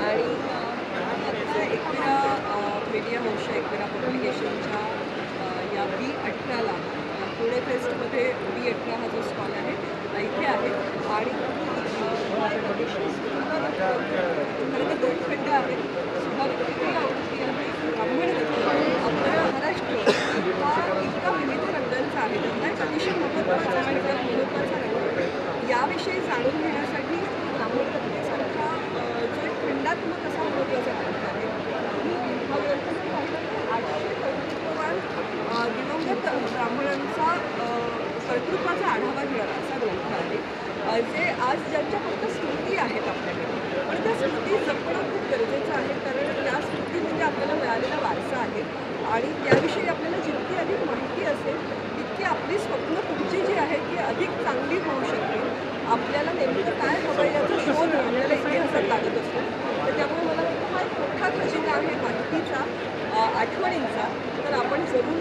आणि आता एकविरा मीडिया हाऊसच्या एकविरा पब्लिकेशनच्या या B18ला पुणे फेस्टमध्ये B18 हा जो स्टॉल आहे इथे आहे आणि खरं तर 2 खंड आहेत. सुधाकृती आवृत्ती आहे ब्राह्मण आपला महाराष्ट्र हा इतका विविध रंगांचा आहे. त्यांना एक अतिशय महत्त्वाचा आणि त्यात महत्त्वाचा रंग याविषयी जाणून घेण्यासाठी ब्राह्मणपत्रिकेसारखा जो एक खंडात्मक असा महत्त्वाचा ग्रंथ आहे. हा ग्रंथ जर पाहिला तर 800 कर्तृत्ववान दिवंगत ब्राह्मणांचा कर्तृत्वाचा आढावा घेणारा असा ग्रंथ आहे. जे आज ज्यांच्या फक्त स्मृती आहेत आपल्याकडे, पण त्या स्मृती जपणं खूप गरजेचं आहे. कारण त्या स्मृती म्हणजे आपल्याला मिळालेला वारसा आहे आणि त्याविषयी आपल्याला जितकी अधिक माहिती असेल तितकी आपली स्वप्न पुढची जी आहेत ती अधिक चांगली होऊ शकतील. आपल्याला नेमकं काय हवं याचा शोध आपल्याला इतिहासात लागत असतो. तर त्यामुळे मला वाटतं हा एक मोठा खजिना आहे माहितीचा, आठवणींचा. तर आपण जरूर